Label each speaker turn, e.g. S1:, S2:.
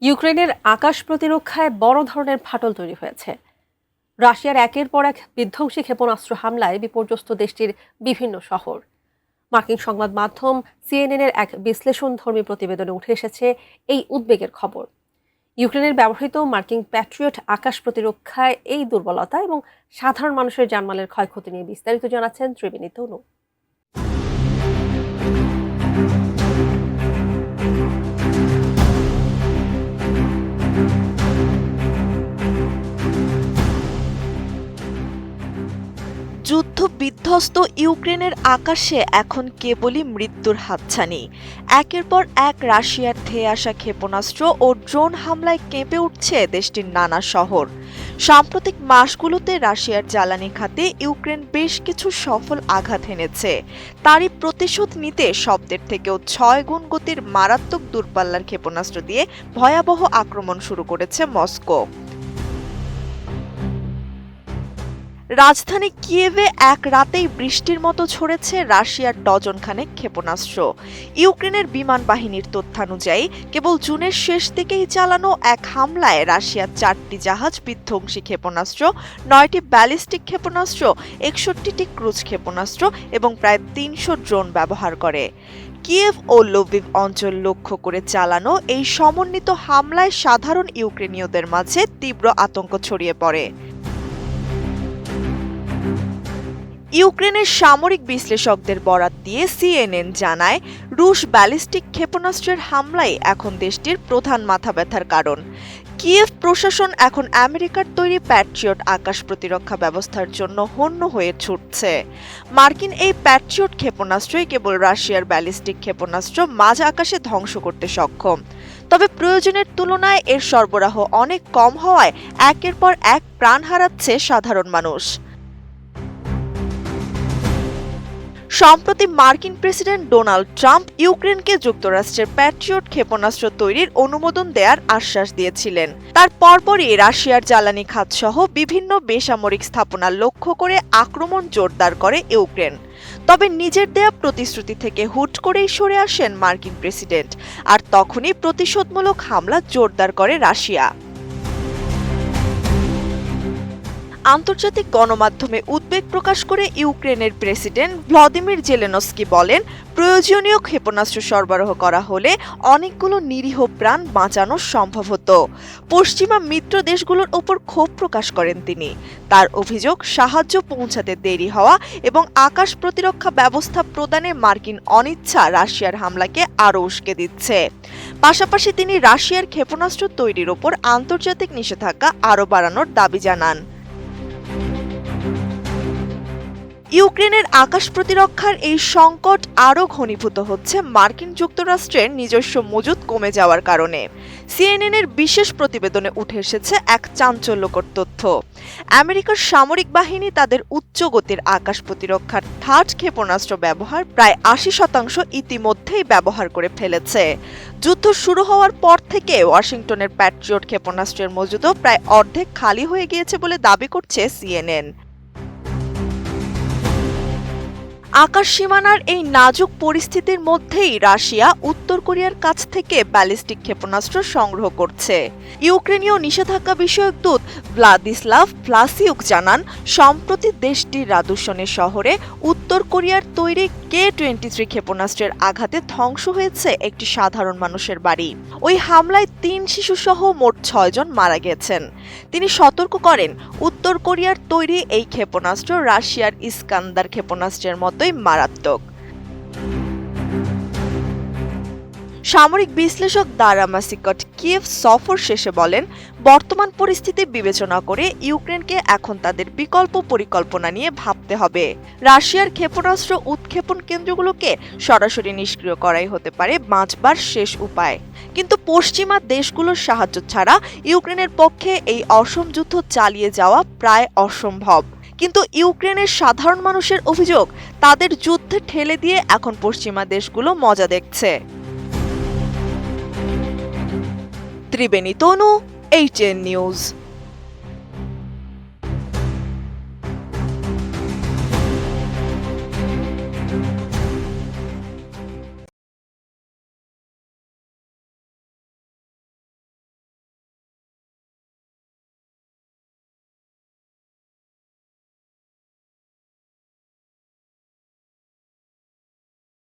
S1: ইউক্রেনের আকাশ প্রতিরক্ষায় বড় ধরনের ফাটল তৈরি হয়েছে। রাশিয়ার একের পর এক বিধ্বংসী ক্ষেপণাস্ত্র হামলায় বিপর্যস্ত দেশটির বিভিন্ন শহর। মার্কিন সংবাদ মাধ্যম সিএনএনের এক বিশ্লেষণধর্মী প্রতিবেদনে উঠে এসেছে এই উদ্বেগের খবর। ইউক্রেনের ব্যবহৃত মার্কিন প্যাট্রিয়ট আকাশ প্রতিরক্ষায় এই দুর্বলতা এবং সাধারণ মানুষের জানমালের ক্ষয়ক্ষতি নিয়ে বিস্তারিত জানাচ্ছেন ত্রিবেণী তনু।
S2: যুদ্ধ বিধ্বস্ত ইউক্রেনের আকাশে এখন কেবলই মৃত্যুর হাতছানি। একের পর এক রাশিয়ার ধেয়ে আসা ক্ষেপণাস্ত্র ও ড্রোন হামলায় কেঁপে উঠছে দেশটির নানা শহর। সাম্প্রতিক মাসগুলোতে রাশিয়ার জ্বালানি খাতে ইউক্রেন বেশ কিছু সফল আঘাত এনেছে। তারই প্রতিশোধ নিতে শব্দের থেকেও ৬ গুণ গতির মারাত্মক দূরপাল্লার ক্ষেপণাস্ত্র দিয়ে ভয়াবহ আক্রমণ শুরু করেছে মস্কো। রাজধানী কিয়েভে এক রাতেই বৃষ্টির মতো ছড়েছে রাশিয়ার ডজনখানেক ক্ষেপণাস্ত্র। ইউক্রেনের বিমান বাহিনীর তথ্যানুযায়ী কেবল জুনের শেষ দিকেই চালানো এক হামলায় রাশিয়ার ৪টি জাহাজ বিধ্বংসী ক্ষেপণাস্ত্র, ৯টি ব্যালিস্টিক ক্ষেপণাস্ত্র, ৬১টি ক্রুজ ক্ষেপণাস্ত্র এবং প্রায় ৩০০ ড্রোন ব্যবহার করে। কিয়েভ ও লভিভ অঞ্চল লক্ষ্য করে চালানো এই সমন্বিত হামলায় সাধারণ ইউক্রেনীয়দের মাঝে তীব্র আতঙ্ক ছড়িয়ে পড়ে। ইউক্রেনের সামরিক বিশ্লেষকদের বরাত দিয়ে সিএনএন জানায়, রুশ ব্যালিস্টিক ক্ষেপণাস্ত্রের হামলাই এখন দেশটির প্রধান মাথাব্যথার কারণ। কিয়েভ প্রশাসন এখন আমেরিকার তৈরি প্যাট্রিয়ট আকাশ প্রতিরক্ষা ব্যবস্থার জন্য হন্য হয়ে ছুটছে। মার্কিন এই প্যাট্রিয়ট ক্ষেপণাস্ত্রই কেবল রাশিয়ার ব্যালিস্টিক ক্ষেপণাস্ত্র মাঝ আকাশে ধ্বংস করতে সক্ষম। তবে প্রয়োজনের তুলনায় এর সরবরাহ অনেক কম হওয়ায় একের পর এক প্রাণ হারাচ্ছে সাধারণ মানুষ। সম্প্রতি মার্কিন প্রেসিডেন্ট ডোনাল্ড ট্রাম্প ইউক্রেনকে যুক্তরাষ্ট্রের প্যাট্রিয়ট ক্ষেপণাস্ত্র তৈরির অনুমোদন দেওয়ার আশ্বাস দিয়েছিলেন। তার পরপরই রাশিয়ার জ্বালানি খাতসহ বিভিন্ন বেসামরিক স্থাপনা লক্ষ্য করে আক্রমণ জোরদার করে ইউক্রেন। তবে নিজের দেয়া প্রতিশ্রুতি থেকে হুট করেই সরে আসেন মার্কিন প্রেসিডেন্ট, আর তখনই প্রতিশোধমূলক হামলা জোরদার করে রাশিয়া। আন্তর্জাতিক গণমাধ্যমে উদ্বেগ প্রকাশ করে ইউক্রেনের প্রেসিডেন্ট ভ্লাদিমির জেলেনস্কি বলেন, প্রয়োজনীয় ক্ষেপণাস্ত্র সরবরাহ করা হলে অনেকগুলো নিরীহ প্রাণ বাঁচানো সম্ভব হতো। পশ্চিমা মিত্র দেশগুলোর ওপর ক্ষোভ প্রকাশ করেন তিনি। তার অভিযোগ, সাহায্য পৌঁছাতে দেরি হওয়া এবং আকাশ প্রতিরক্ষা ব্যবস্থা প্রদানে মার্কিন অনিচ্ছা রাশিয়ার হামলাকে আরও উস্কে দিচ্ছে। পাশাপাশি তিনি রাশিয়ার ক্ষেপণাস্ত্র তৈরির ওপর আন্তর্জাতিক নিষেধাজ্ঞা আরও বাড়ানোর দাবি জানান। ইউক্রেনের আকাশ প্রতিরক্ষার এই সংকট আরও ঘনীভূত হচ্ছে মার্কিন যুক্তরাষ্ট্রের নিজস্ব মজুত কমে যাওয়ার কারণে। সিএনএনের বিশেষ প্রতিবেদনে উঠে এসেছে এক চাঞ্চল্যকর তথ্য। আমেরিকার সামরিক বাহিনী তাদের উচ্চ গতির আকাশ প্রতিরক্ষার থার্ড ক্ষেপণাস্ত্র ব্যবহার প্রায় ৮০% ইতিমধ্যেই ব্যবহার করে ফেলেছে। যুদ্ধ শুরু হওয়ার পর থেকে ওয়াশিংটনের প্যাট্রিয়ট ক্ষেপণাস্ত্রের মজুদও প্রায় অর্ধেক খালি হয়ে গিয়েছে বলে দাবি করছে সিএনএন। আকাশ সীমানার এই নাজুক পরিস্থিতির মধ্যেই রাশিয়া উত্তর কোরিয়ার কাছ থেকে ব্যালিস্টিক ক্ষেপণাস্ত্র সংগ্রহ করছে। ইউক্রেনীয় নিষেধাজ্ঞা বিষয়ক দূত ভ্লাদিস্লাভ ভ্লাসিউক জানান, সম্প্রতি দেশটির রাদুসনের শহরে উত্তর কোরিয়ার তৈরি K-23 ক্ষেপণাস্ত্রের আঘাতে ধ্বংস হয়েছে একটি সাধারণ মানুষের বাড়ি। ওই হামলায় ৩ শিশুসহ মোট ৬ জন মারা গেছেন। তিনি সতর্ক করেন, উত্তর কোরিয়ার তৈরি এই ক্ষেপণাস্ত্র রাশিয়ার ইস্কান্দার ক্ষেপণাস্ত্রের মতোই মারাত্মক। সামরিক বিশ্লেষক দারা মাসিকট কিয়েভ সফর শেষে বলেন, বর্তমান পরিস্থিতি বিবেচনা করে ইউক্রেনকে এখন তাদের বিকল্প পরিকল্পনা নিয়ে ভাবতে হবে। রাশিয়ার ক্ষেপণাস্ত্র উৎক্ষেপণ কেন্দ্রগুলোকে সরাসরি নিষ্ক্রিয় করাই হতে পারে বাঁচবার শেষ উপায়। কিন্তু পশ্চিমা দেশগুলোর সাহায্য ছাড়া ইউক্রেনের পক্ষে এই অসম যুদ্ধ চালিয়ে যাওয়া প্রায় অসম্ভব। কিন্তু ইউক্রেনের সাধারণ মানুষের অভিযোগ, তাদের যুদ্ধে ঠেলে দিয়ে এখন পশ্চিমা দেশগুলো মজা দেখছে। ত্রিবেণী তনু, HN নিউজ।